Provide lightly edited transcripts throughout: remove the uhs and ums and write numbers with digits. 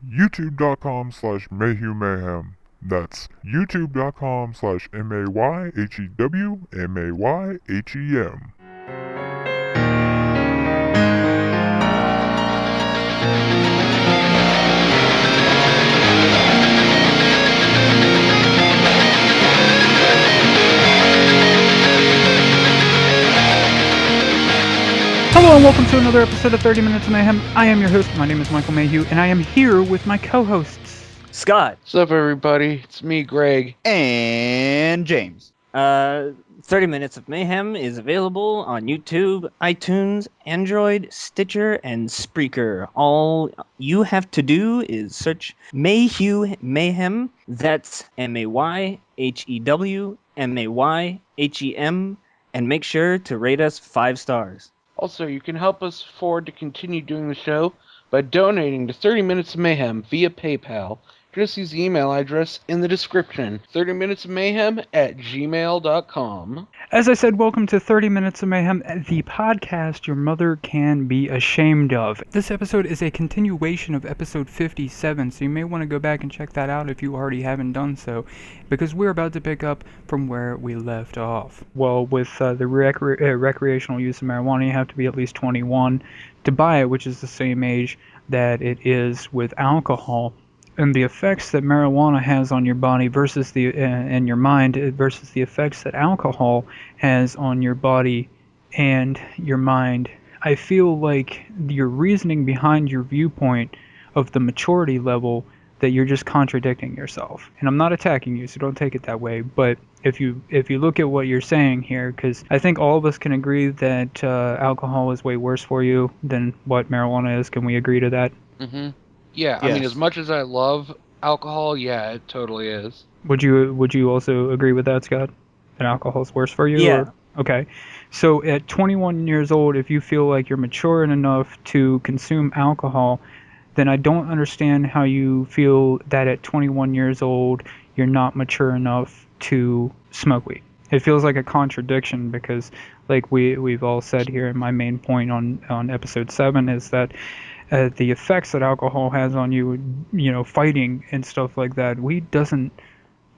youtube.com/MayhewMayhem. That's youtube.com/MayhewMayhem. Hello and welcome to another episode of 30 Minutes of Mayhem. I am your host, my name is Michael Mayhew, and I am here with my co-hosts, Scott. What's up, everybody? It's me, Greg. And James. 30 Minutes of Mayhem is available on YouTube, iTunes, Android, Stitcher, and Spreaker. All you have to do is search MayhewMayhem. That's MayhewMayhem, and make sure to rate us 5 stars. Also, you can help us afford to continue doing the show by donating to 30 Minutes of Mayhem via PayPal. Just use the email address in the description, 30minutesofmayhem@gmail.com. As I said, welcome to 30 Minutes of Mayhem, the podcast your mother can be ashamed of. This episode is a continuation of episode 57, so you may want to go back and check that out if you already haven't done so, because we're about to pick up from where we left off. Well, with the recreational use of marijuana, you have to be at least 21 to buy it, which is the same age that it is with alcohol. And the effects that marijuana has on your body versus and your mind versus the effects that alcohol has on your body and your mind, I feel like your reasoning behind your viewpoint of the maturity level, that you're just contradicting yourself. And I'm not attacking you, so don't take it that way. But if you look at what you're saying here, because I think all of us can agree that alcohol is way worse for you than what marijuana is. Can we agree to that? Mm-hmm. Yeah, Yes. I mean, as much as I love alcohol, yeah, it totally is. Would you also agree with that, Scott? That alcohol is worse for you? Yeah. Or? Okay. So at 21 years old, if you feel like you're mature enough to consume alcohol, then I don't understand how you feel that at 21 years old you're not mature enough to smoke weed. It feels like a contradiction because, like we've all said here, and my main point on episode 7 is that the effects that alcohol has on you, fighting and stuff like that, weed doesn't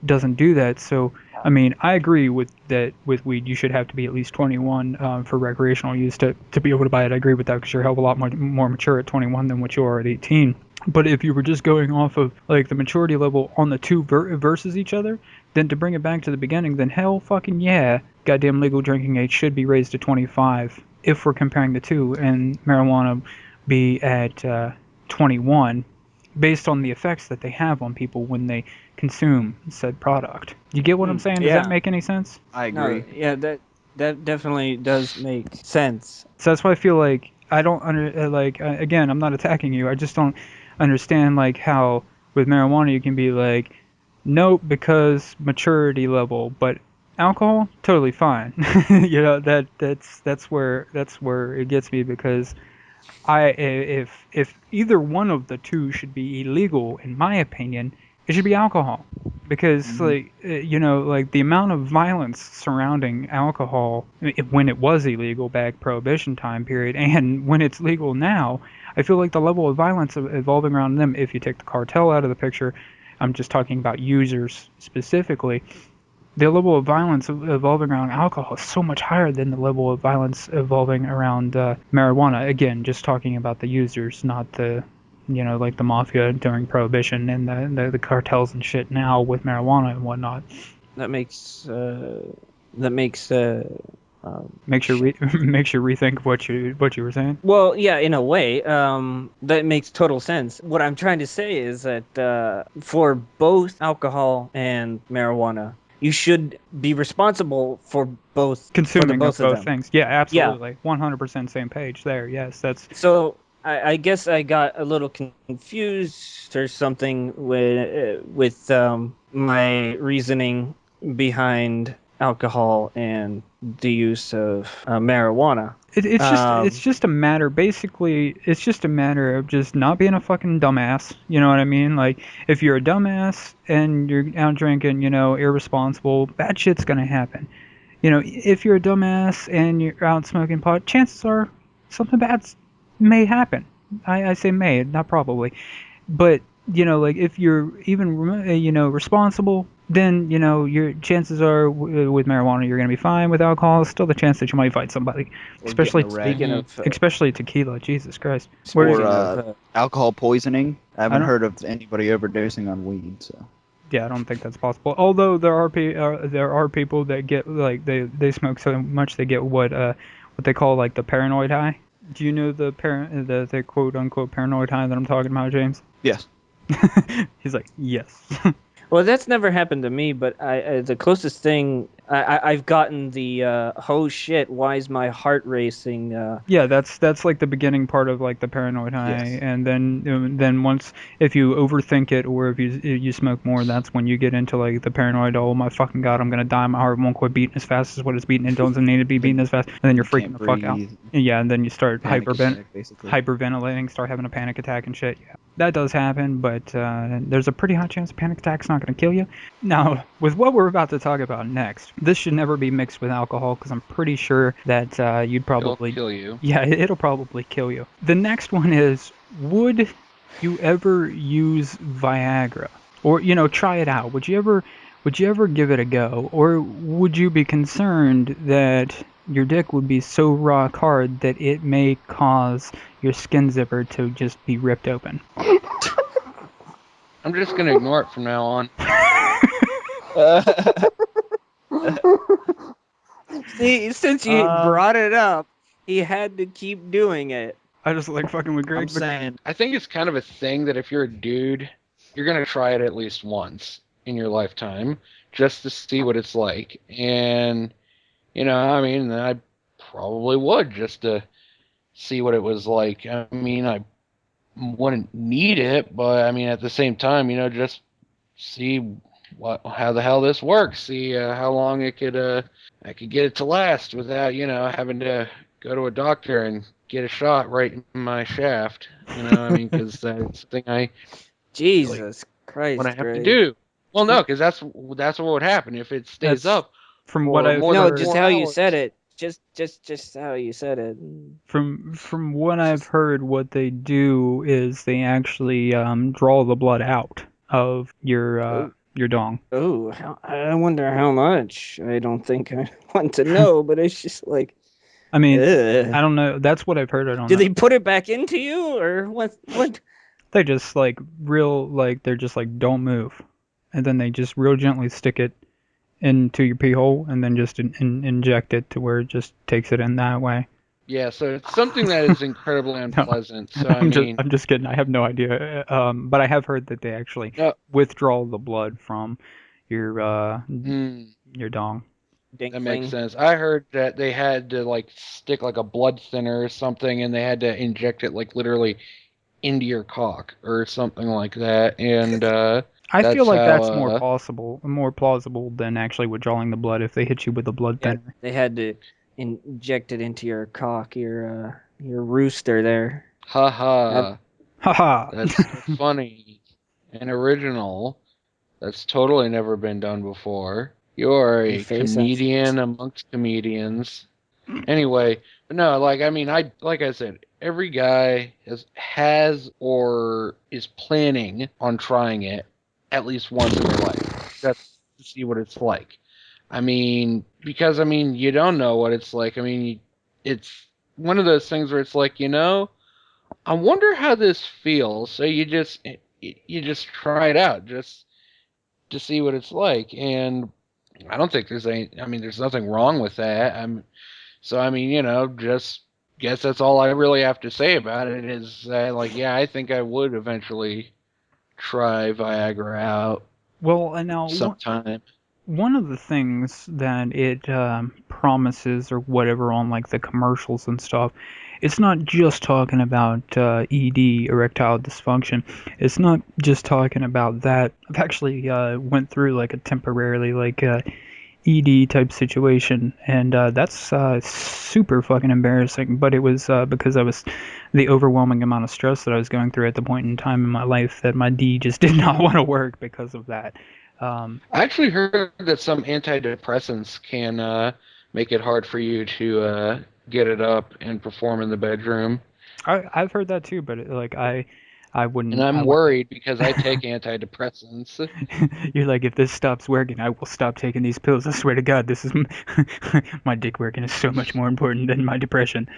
do that. So, I mean, I agree with that. With weed, you should have to be at least 21 for recreational use to be able to buy it. I agree with that because you're a hell of a lot more mature at 21 than what you are at 18. But if you were just going off of like the maturity level on the two versus each other, then to bring it back to the beginning, then hell fucking yeah, goddamn legal drinking age should be raised to 25 if we're comparing the two, and marijuana be at 21 based on the effects that they have on people when they consume said product. You get what I'm saying? Does that make any sense? I agree. No, yeah, that definitely does make sense. So that's why I feel like I don't again, I'm not attacking you. I just don't understand like how with marijuana you can be like, nope, because maturity level, but alcohol totally fine. That's where it gets me, because if either one of the two should be illegal, in my opinion, it should be alcohol, because like the amount of violence surrounding alcohol when it was illegal back Prohibition time period and when it's legal now, I feel like the level of violence evolving around them, if you take the cartel out of the picture, I'm just talking about users specifically, the level of violence evolving around alcohol is so much higher than the level of violence evolving around marijuana. Again, just talking about the users, not the, like the mafia during Prohibition and the cartels and shit now with marijuana and whatnot. Makes you rethink what you were saying. Well, yeah, in a way, that makes total sense. What I'm trying to say is that for both alcohol and marijuana, you should be responsible for both. Consuming both of both them. things. Yeah, absolutely. 100% same page there. Yes, that's... So I guess I got a little confused or something with my reasoning behind alcohol and the use of marijuana. It's just a matter, basically, it's just a matter of just not being a fucking dumbass, you know what I mean? Like, if you're a dumbass and you're out drinking, irresponsible, bad shit's gonna happen. If you're a dumbass and you're out smoking pot, chances are something bad may happen. I say may, not probably. But like if you're even responsible, then your chances are with marijuana you're gonna be fine. With alcohol, still the chance that you might fight somebody, Or especially getting a wreck. Speaking of, especially tequila. Jesus Christ. What is Or it? alcohol poisoning. I haven't don't- heard of anybody overdosing on weed. So Yeah, I don't think that's possible. Although there are people that get like they smoke so much they get what they call like the paranoid high. Do you know the quote unquote paranoid high that I'm talking about, James? yes. He's like, yes. well, that's never happened to me, but the closest thing I've gotten the oh shit, why is my heart racing? Yeah, that's like the beginning part of like the paranoid high, Yes. and then once if you overthink it or if you smoke more, that's when you get into like the paranoid. Oh my fucking god, I'm gonna die. My heart won't quit beating as fast as what it's beating. It doesn't need to be beating as fast, and then you're freaking Can't the fuck out. breathe. Yeah, and then you start Panic attack, basically. hyperventilating, start having a panic attack and shit. Yeah, that does happen, but there's a pretty high chance a panic attack's not gonna kill you. Now, with what we're about to talk about next, this should never be mixed with alcohol because I'm pretty sure that you'd probably It'll kill you. yeah, it'll probably kill you. The next one is, would you ever use Viagra? Or, try it out. Would you ever give it a go? Or would you be concerned that your dick would be so rock hard that it may cause your skin zipper to just be ripped open? I'm just gonna ignore it from now on. See, since you brought it up, he had to keep doing it. I just like fucking with Greg. I'm saying I think it's kind of a thing that if you're a dude, you're gonna try it at least once in your lifetime just to see what it's like. And I probably would just to see what it was like. I mean, I wouldn't need it, but I mean at the same time, just see how the hell this works. See how long I could get it to last without having to go to a doctor and get a shot right in my shaft. I mean, because that's something I Jesus Christ, want to have to Greg. do. Well, no, because that's what would happen if it stays That's- up. From for what I've more No, than heard, just 4 how you hours. said it. Just how you said it. from what I've heard, what they do is they actually draw the blood out of your dong. Oh, I wonder how much. I don't think I want to know, but it's just like, I mean, ugh. I don't know. That's what I've heard. I don't Do know. they put it back into you, or what? What? They just like they're just like don't move, and then they just real gently stick it into your pee hole, and then just inject it to where it just takes it in that way. Yeah, so it's something that is incredibly unpleasant. So I mean, I'm just kidding. I have no idea. But I have heard that they actually withdraw the blood from your dong. that makes sense. I heard that they had to like stick like a blood thinner or something, and they had to inject it like literally into your cock or something like that. And I feel that's like that's how, more plausible than actually withdrawing the blood if they hit you with a blood Yeah, thinner. they had to inject it into your cock, your rooster there. haha, Haha. that's so funny and original. That's totally never been done before. You're Your a face comedian amongst comedians. Anyway, but no, like I mean, like I said, every guy has or is planning on trying it at least once in their life, just to see what it's like. I mean, because I mean, you don't know what it's like. I mean, it's one of those things where it's like, I wonder how this feels. So you just try it out just to see what it's like, and I don't think there's nothing wrong with that. So I mean, just guess that's all I really have to say about it is that, like, yeah, I think I would eventually try Viagra out Well, and now sometime. one of the things that it promises or whatever on like the commercials and stuff, it's not just talking about ED, erectile dysfunction. It's not just talking about that. I've actually went through like a temporarily like ED type situation, and that's super fucking embarrassing. But it was because I was the overwhelming amount of stress that I was going through at the point in time in my life that my D just did not want to work because of that. I actually heard that some antidepressants can make it hard for you to get it up and perform in the bedroom. I've heard that too, but like I I wouldn't. And I I'm wouldn't- worried because I take antidepressants. You're like, if this stops working, I will stop taking these pills. I swear to God, this is my dick working is so much more important than my depression.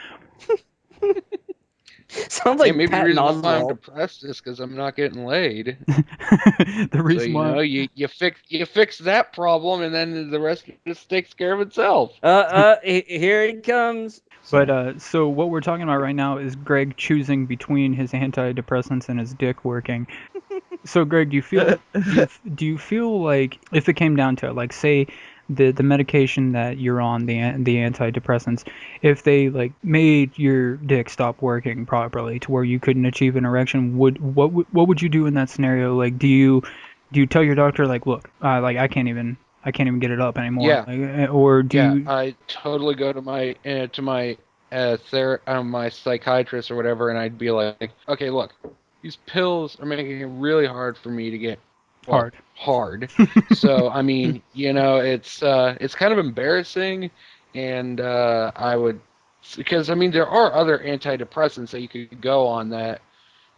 Sounds Hey, like maybe the Patton reason why I'm Oswalt. depressed is because I'm not getting laid. The So reason you why. know, you fix that problem, and then the rest just takes care of itself. Here he comes. But so what we're talking about right now is Greg choosing between his antidepressants and his dick working. So Greg, do you feel like if it came down to it, like say the medication that you're on, the antidepressants, if they like made your dick stop working properly to where you couldn't achieve an erection, what would you do in that scenario? Like do you tell your doctor like, look, like I can't even get it up anymore? Yeah. Like, or do you I totally go to my my psychiatrist or whatever, and I'd be like, okay, look, these pills are making it really hard for me to get hard. So I mean, you know, it's kind of embarrassing, and I would, because I mean there are other antidepressants that you could go on that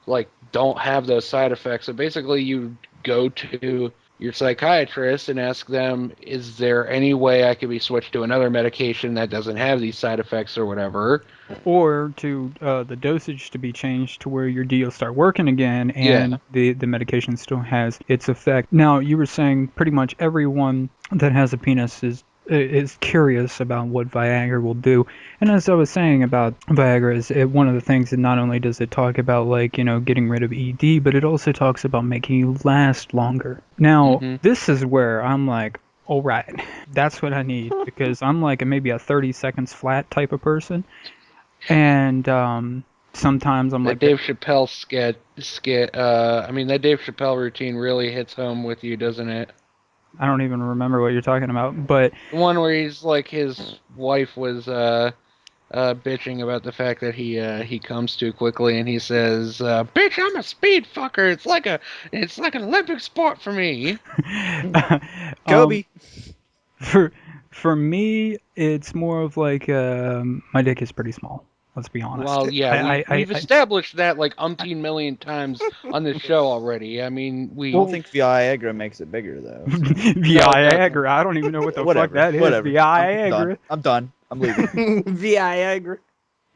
like don't have those side effects. So basically, you go to your psychiatrist and ask them, is there any way I could be switched to another medication that doesn't have these side effects or whatever? or to the dosage to be changed to where your D will start working again and the medication still has its effect. Now, you were saying pretty much everyone that has a penis is curious about what Viagra will do. And as I was saying about Viagra, one of the things that not only does it talk about, like, you know, getting rid of ED, but it also talks about making you last longer. Now, this is where I'm like, all right, that's what I need, because I'm like maybe a 30 seconds flat type of person. And sometimes I'm like... Dave Chappelle that Dave Chappelle routine really hits home with you, doesn't it? I don't even remember what you're talking about, but... The one where he's like, his wife was bitching about the fact that he comes too quickly, and he says, "Bitch, I'm a speed fucker. It's like an Olympic sport for me." Kobe. For me, it's more of like my dick is pretty small. Let's be honest. Well, yeah, we've established that like umpteen million times on this show already. I mean, I don't think Viagra makes it bigger though. So. Viagra. I don't even know what the fuck that is. Viagra. I'm done. I'm leaving. Viagra.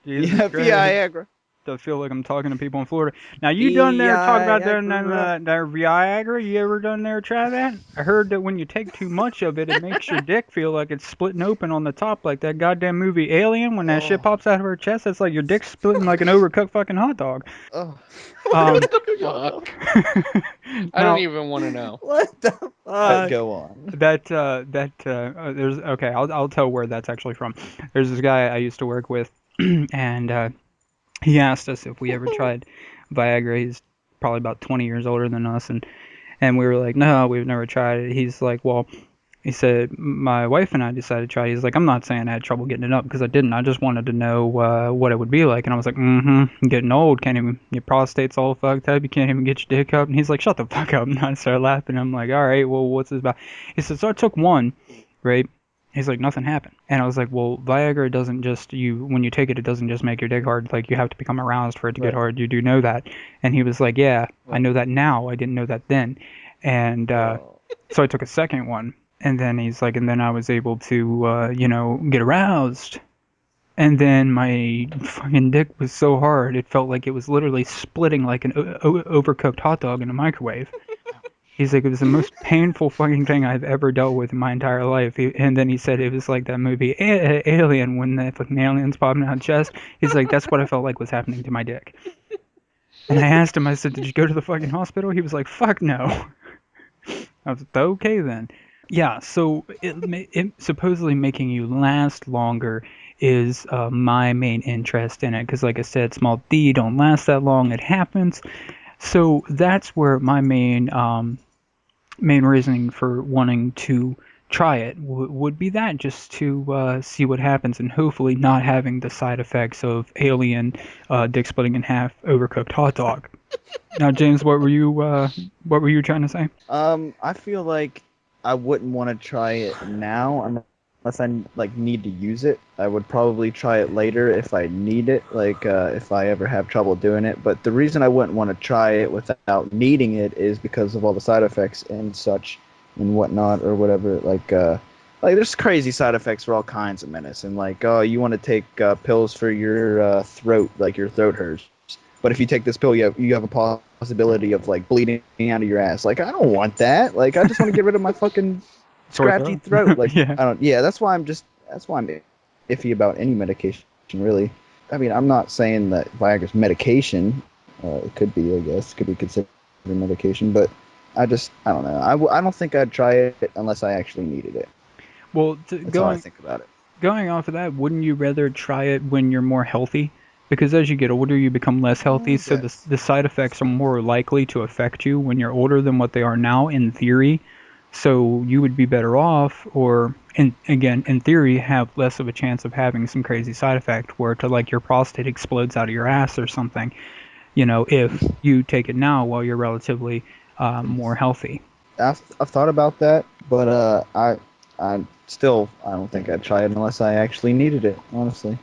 Yeah, Viagra. I feel like I'm talking to people in Florida. Now, you done there talk about that Viagra? You ever done there try that? I heard that when you take too much of it, it makes your dick feel like it's splitting open on the top, like that goddamn movie Alien. When that shit pops out of her chest, it's like your dick's splitting like an overcooked fucking hot dog. Oh. What the fuck? I don't even want to know. What the fuck? Go on. There's okay. I'll tell where that's actually from. There's this guy I used to work with, and he asked us if we ever tried Viagra. He's probably about 20 years older than us, and we were like, no, we've never tried it. He's like, well, he said, my wife and I decided to try it. He's like, I'm not saying I had trouble getting it up, because I didn't. I just wanted to know what it would be like. And I was like, I'm getting old. Can't even, your prostate's all fucked up. You can't even get your dick up. And he's like, shut the fuck up. And I started laughing. I'm like, all right, well, what's this about? He said, so I took one, right? He's like, nothing happened. And I was like, well, Viagra doesn't just, when you take it, it doesn't just make your dick hard. Like, you have to become aroused for it to get hard. You do know that. And he was like, yeah, I know that now. I didn't know that then. And so I took a second one. And then he's like, and then I was able to, get aroused. And then my fucking dick was so hard, it felt like it was literally splitting like an overcooked hot dog in a microwave. He's like, it was the most painful fucking thing I've ever dealt with in my entire life. And then he said it was like that movie Alien, when the fucking aliens popping out of the chest. He's like, that's what I felt like was happening to my dick. And I asked him, I said, did you go to the fucking hospital? He was like, fuck no. I was like, okay then. Yeah, so it supposedly making you last longer is my main interest in it. Because like I said, small D don't last that long. It happens. So that's where my main reasoning for wanting to try it would be that, just to see what happens, and hopefully not having the side effects of alien dick splitting in half overcooked hot dog. Now, James, what were you trying to say? I feel like I wouldn't want to try it now like need to use it. I would probably try it later if I need it, like if I ever have trouble doing it. But the reason I wouldn't want to try it without needing it is because of all the side effects and such and whatnot or whatever. Like there's crazy side effects for all kinds of medicine. Like, oh, you want to take pills for your throat, like your throat hurts. But if you take this pill, you have a possibility of like bleeding out of your ass. Like, I don't want that. Like, I just want to get rid of my fucking scratchy throat. Like, Yeah. I don't. Yeah, that's why I'm iffy about any medication, really. I mean, I'm not saying that Viagra's medication. It could be, I guess, could be considered medication, but I don't know. I don't think I'd try it unless I actually needed it. Well, That's how I think about it. going off of that, wouldn't you rather try it when you're more healthy? Because as you get older, you become less healthy, so the side effects are more likely to affect you when you're older than what they are now, in theory. So you would be better off, or, again, in theory, have less of a chance of having some crazy side effect where like your prostate explodes out of your ass or something, if you take it now while you're relatively more healthy. I've thought about that, but I don't think I'd try it unless I actually needed it, honestly.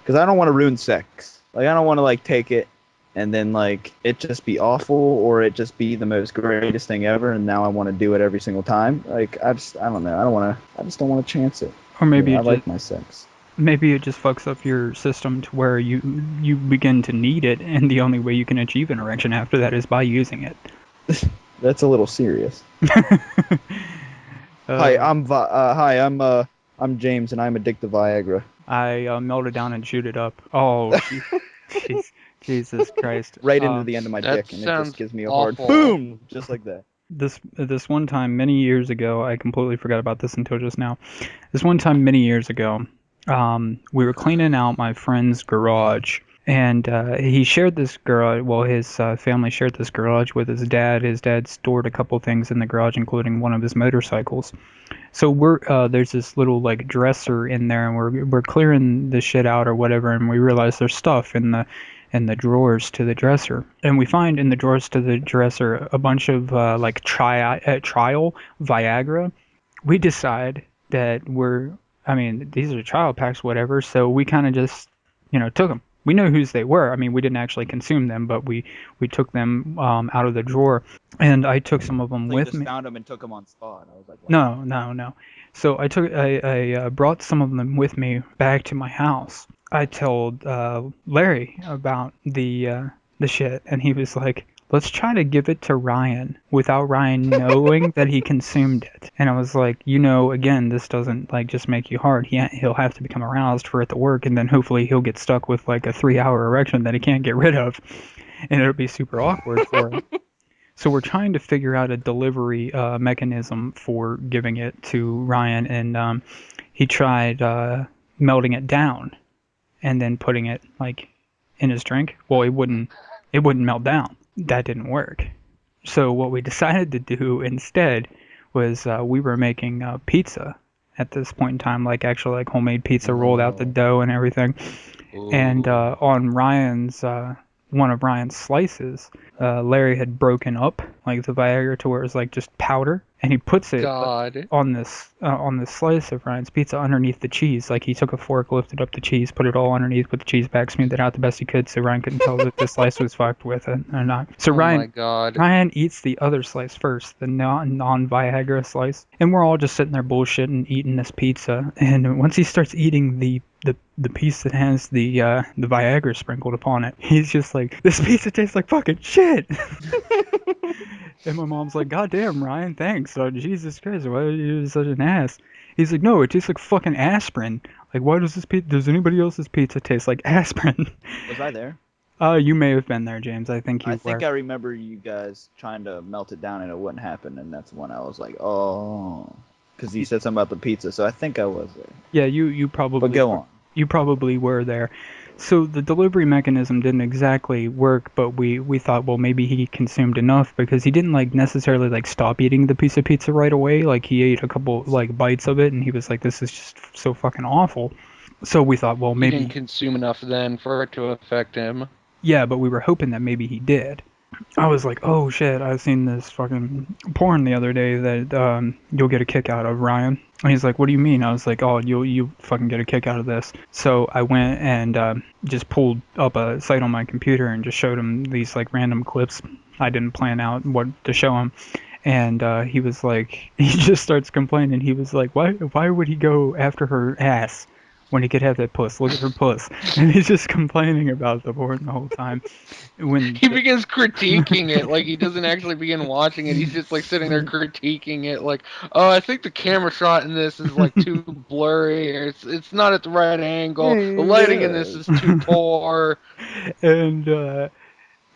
Because I don't want to ruin sex. Like, I don't want to like take it and then like it just be awful or it just be the most greatest thing ever, and now I want to do it every single time. Like, I don't know. I just don't want to chance it. Or maybe I like my sex. Maybe it just fucks up your system to where you begin to need it, and the only way you can achieve an erection after that is by using it. That's a little serious. Hi, I'm James, and I'm addicted to Viagra. I melt it down and shoot it up. Oh, Jesus Christ! Right into the end of my dick, and it just gives me a hard boom, just like that. This one time many years ago, I completely forgot about this until just now. This one time many years ago, we were cleaning out my friend's garage, and he shared this garage. Well, his family shared this garage with his dad. His dad stored a couple things in the garage, including one of his motorcycles. So there's this little like dresser in there, and we're clearing the shit out or whatever, and we realize there's stuff in the drawers to the dresser, and we find in the drawers to the dresser a bunch of like trial Viagra. We decide that these are trial packs, whatever. So we kind of just took them. We know whose they were. I mean, we didn't actually consume them, but we took them out of the drawer, and I took some of them with me. Found them and took them on spot. I was like, wow. No. So I brought some of them with me back to my house. I told Larry about the shit, and he was like, let's try to give it to Ryan without Ryan knowing that he consumed it. And I was like, again, this doesn't like just make you hard. He'll have to become aroused for it to work, and then hopefully he'll get stuck with like a 3-hour erection that he can't get rid of, and it'll be super awkward for him. So we're trying to figure out a delivery mechanism for giving it to Ryan, and he tried melting it down and then putting it like in his drink. Well, it wouldn't melt down. That didn't work. So what we decided to do instead was we were making pizza at this point in time, like actual like homemade pizza, rolled out the dough and everything. Ooh. And on one of Ryan's slices, Larry had broken up like the Viagra to where it was like just powder, and he puts it on this slice of Ryan's pizza underneath the cheese. Like, he took a fork, lifted up the cheese, put it all underneath, put the cheese back, smoothed it out the best he could, so Ryan couldn't tell that the slice was fucked with it or not. So Ryan eats the other slice first, the non-Viagra slice, and we're all just sitting there bullshitting, eating this pizza. And once he starts eating the piece that has the Viagra sprinkled upon it, he's just like, this pizza tastes like fucking shit. And my mom's like, God damn, Ryan, thanks. So, Jesus Christ, why are you such an ass? He's like, no, it tastes like fucking aspirin. Like, why does anybody else's pizza taste like aspirin? Was I there? You may have been there, James. I think I remember you guys trying to melt it down and it wouldn't happen, and that's when I was like, oh, because you said something about the pizza, so I think I was there. Yeah, you probably. But go on. You probably were there. So the delivery mechanism didn't exactly work, but we thought, well, maybe he consumed enough, because he didn't like necessarily like stop eating the piece of pizza right away. Like, he ate a couple like bites of it, and he was like, this is just so fucking awful. So we thought, well, maybe he didn't consume enough then for it to affect him. Yeah, but we were hoping that maybe he did. I was like, oh shit, I seen this fucking porn the other day that you'll get a kick out of, Ryan. And he's like, what do you mean? I was like, oh, you fucking get a kick out of this. So I went and just pulled up a site on my computer and just showed him these like random clips. I didn't plan out what to show him. And he was like, he just starts complaining. He was like, why would he go after her ass when he could have that puss? Look at her puss. And he's just complaining about the porn the whole time. When He begins critiquing it, like he doesn't actually begin watching it. He's just like sitting there critiquing it, like, oh, I think the camera shot in this is like too blurry, or it's not at the right angle. The lighting in this is too poor. And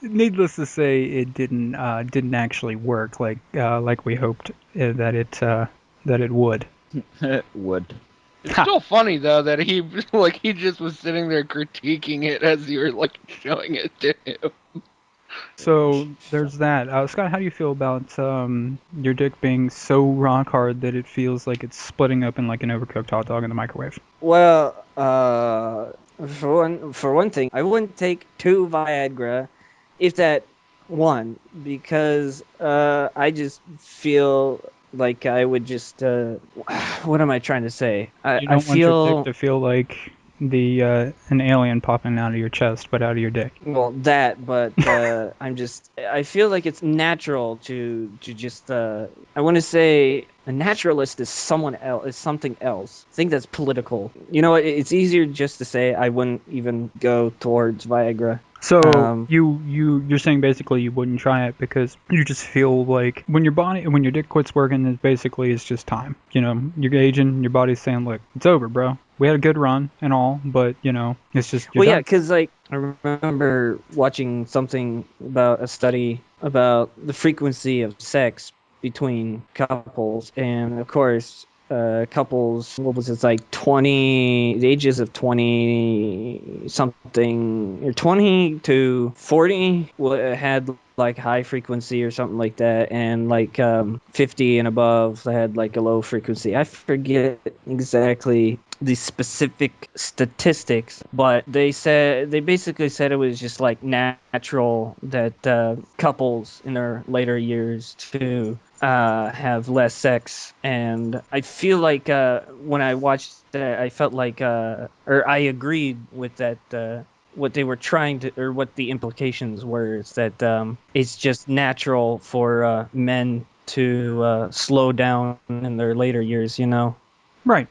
needless to say, it didn't actually work like we hoped that it would. Would. It's still funny though that he just was sitting there critiquing it as you were like showing it to him. So there's that. Scott, how do you feel about your dick being so rock hard that it feels like it's splitting up in like an overcooked hot dog in the microwave? Well, for one thing, I wouldn't take 2 Viagra, if that one, because I just feel like I would just what am I trying to say? You don't want your dick to feel like an alien popping out of your chest, but out of your dick. Well, that, but I feel like it's natural to just I want to say a naturalist is someone else, is something else. I think that's political. You know, it's easier just to say I wouldn't even go towards Viagra. So you're saying basically you wouldn't try it because you just feel like when your dick quits working, it's just time. You know, you're aging, your body's saying, look, it's over, bro. We had a good run and all, but you know, it's just. Well, yeah, because like I remember watching something about a study about the frequency of sex between couples, and of course. Couples, what was it, like the ages of 20 something, or 20 to 40 had like high frequency or something like that, and like 50 and above had like a low frequency. I forget exactly the specific statistics, but they basically said it was just like natural that couples in their later years to have less sex. And I feel like when I watched that, I felt like or I agreed with that, what they were trying to, or what the implications were, is that it's just natural for men to slow down in their later years, you know. Right.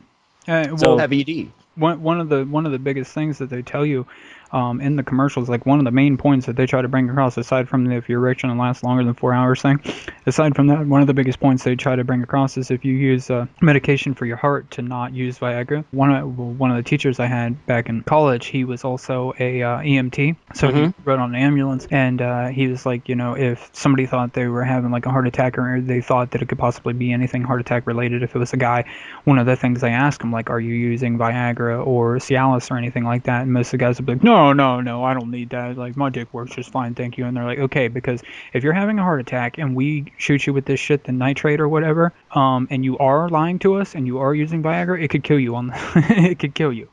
So have ED. One of the biggest things that they tell you in the commercials, like one of the main points that they try to bring across, aside from the if your erection lasts longer than 4 hours thing, aside from that, one of the biggest points they try to bring across is if you use medication for your heart, to not use Viagra. One of the teachers I had back in college, he was also a EMT, so he rode on an ambulance, and he was like, you know, if somebody thought they were having like a heart attack, or they thought that it could possibly be anything heart attack related, if it was a guy, one of the things they asked him, like, are you using Viagra or Cialis or anything like that? And most of the guys would be like, no, I don't need that. Like, my dick works just fine, thank you. And they're like, okay, because if you're having a heart attack and we shoot you with this shit, the nitrate or whatever, and you are lying to us and you are using Viagra, it could kill you it could kill you.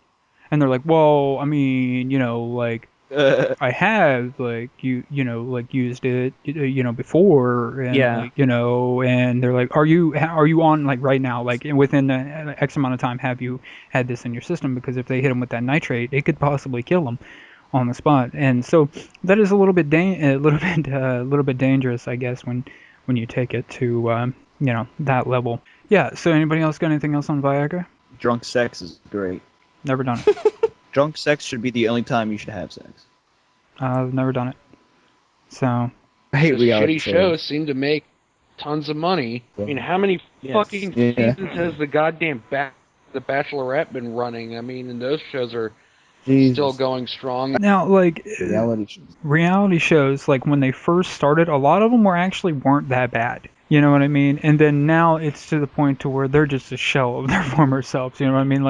And they're like, well, I mean, you know, like, I have, like, you know, like, used it, you know, before, and like, you know, and they're like, are you on, like, right now, like, within the X amount of time, have you had this in your system? Because if they hit them with that nitrate, it could possibly kill them on the spot. And so that is a little bit dangerous, I guess, when you take it to you know, that level. Yeah. So anybody else got anything else on Viagra? Drunk sex is great. Never done it. Drunk sex should be the only time you should have sex. I've never done it. So. I hate reality shitty shows seem to make tons of money. I mean, how many fucking seasons has the goddamn The Bachelorette been running? I mean, and those shows are still going strong. Now, like, reality shows, like, when they first started, a lot of them weren't that bad. You know what I mean? And then now it's to the point to where they're just a shell of their former selves. You know what I mean?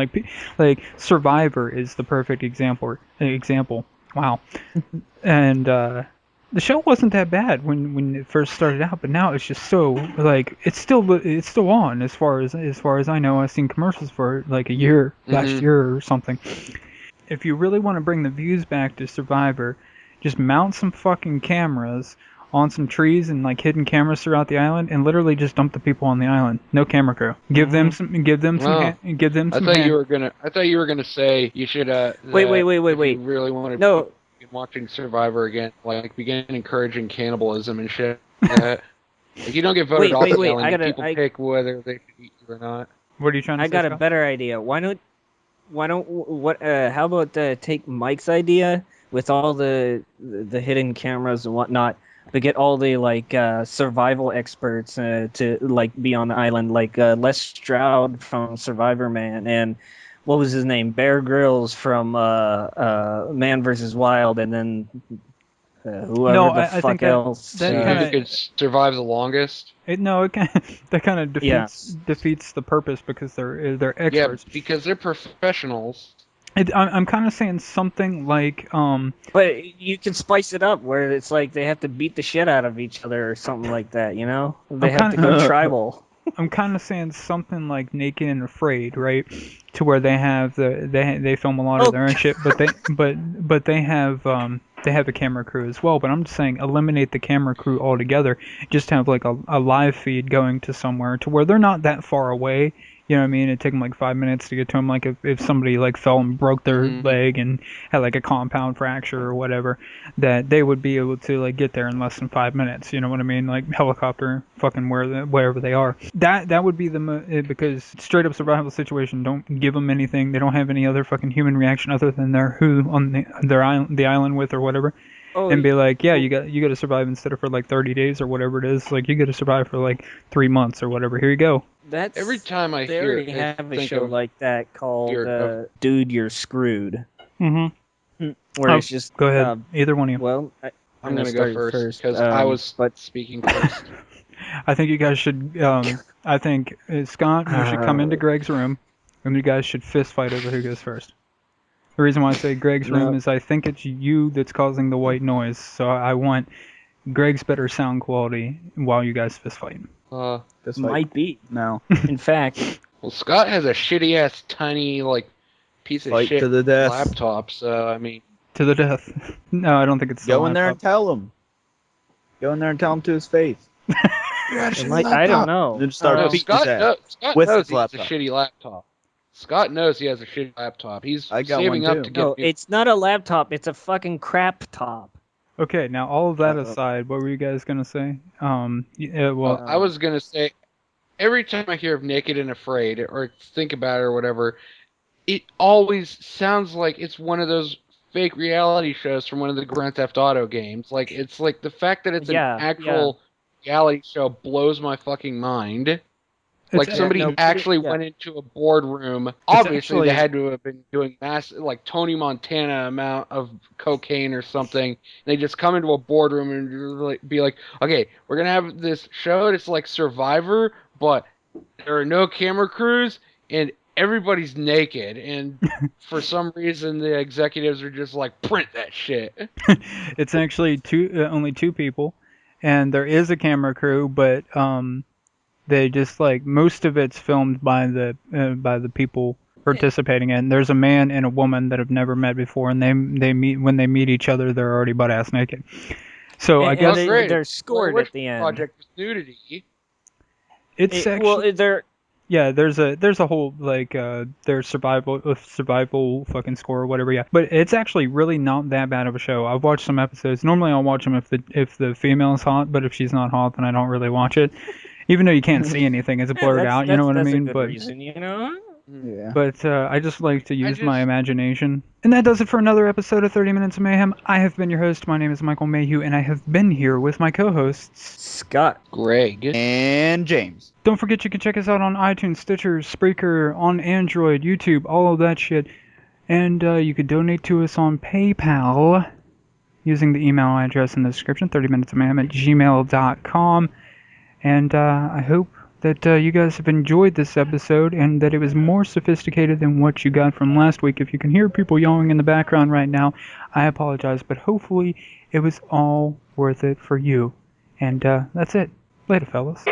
Like Survivor is the perfect example. Wow. And the show wasn't that bad when it first started out, but now it's just so, like, it's still on as far as I know. I've seen commercials for it, like, last year or something. If you really want to bring the views back to Survivor, just mount some fucking cameras on some trees and like hidden cameras throughout the island, and literally just dump the people on the island. No camera crew. Give them some. Give them some. Give them some. I thought you were gonna say you should. Wait. If you really wanted to begin watching Survivor again, like begin encouraging cannibalism and shit. Like you don't get voted off the island. People pick whether they should eat you or not. What are you trying to say? I got a better idea. How about take Mike's idea with all the hidden cameras and whatnot, but get all the like survival experts to like be on the island, like Les Stroud from Survivor Man, and what was his name, Bear Grylls from Man vs. Wild, and then whoever I think else. That could survive the longest. That kind of defeats the purpose because they're experts. Yeah, because they're professionals. I'm kind of saying something like But you can spice it up where it's like they have to beat the shit out of each other or something like that, you know? They have to go tribal. I'm kind of saying something like Naked and Afraid, right? To where they have they film a lot of their own shit, but they have a camera crew as well. But I'm just saying eliminate the camera crew altogether. Just have like a live feed going to somewhere to where they're not that far away. You know what I mean? It'd take them like 5 minutes to get to them. Like if somebody like fell and broke their leg and had like a compound fracture or whatever, that they would be able to like get there in less than 5 minutes. You know what I mean? Like helicopter, fucking wherever they are. That would be because straight up survival situation. Don't give them anything. They don't have any other fucking human reaction other than who on the island with or whatever. And be like, yeah, you got to survive instead of for like 30 days or whatever it is. Like you got to survive for like 3 months or whatever. Here you go. That's every time I they hear already have a show like that called Dude, You're Screwed. Mm-hmm. Where it's just go ahead. Either one of you. Well, I'm gonna go first because I was speaking first. I think you guys should. I think Scott, you should come into Greg's room, and you guys should fist fight over who goes first. The reason why I say Greg's room is I think it's you that's causing the white noise, so I want Greg's better sound quality while you guys fist fight. This might be. No. In fact, well, Scott has a shitty ass tiny like piece of shit to the death. laptop, so I mean to the death. No, I don't think it's. Go in there and tell him. Go in there and tell him to his face. I don't know. Then start Scott knows his he has a shitty laptop. Scott knows he has a shitty laptop. He's saving up to get. No, it's not a laptop. It's a fucking crap top. Okay, now all of that aside, what were you guys gonna say? Well, I was gonna say, every time I hear of Naked and Afraid or think about it or whatever, it always sounds like it's one of those fake reality shows from one of the Grand Theft Auto games. Like it's like the fact that it's an actual reality show blows my fucking mind. Like somebody actually went into a boardroom. Obviously, they had to have been doing massive, like Tony Montana amount of cocaine or something. They just come into a boardroom and be like, "Okay, we're gonna have this show. It's like Survivor, but there are no camera crews and everybody's naked." And for some reason, the executives are just like, "Print that shit." It's actually only two people, and there is a camera crew, but they just like most of it's filmed by the people participating in. There's a man and a woman that have never met before, and they meet when they meet each other. They're already butt ass naked. So I guess they're scored at the end. Project was nudity. It's actually there's a whole like their survival fucking score or whatever. Yeah, but it's actually really not that bad of a show. I've watched some episodes. Normally I'll watch them if the female is hot, but if she's not hot, then I don't really watch it. Even though you can't see anything, it's blurred out. You know what I mean? That's a good reason, you know? Yeah. But I just like to use my imagination. And that does it for another episode of 30 Minutes of Mayhem. I have been your host. My name is Michael Mayhew, and I have been here with my co-hosts Scott, Greg, and James. Don't forget you can check us out on iTunes, Stitcher, Spreaker, on Android, YouTube, all of that shit. And you could donate to us on PayPal using the email address in the description, 30minutesofmayhem@gmail.com. And I hope that you guys have enjoyed this episode and that it was more sophisticated than what you got from last week. If you can hear people yelling in the background right now, I apologize, but hopefully it was all worth it for you. And that's it. Later, fellas.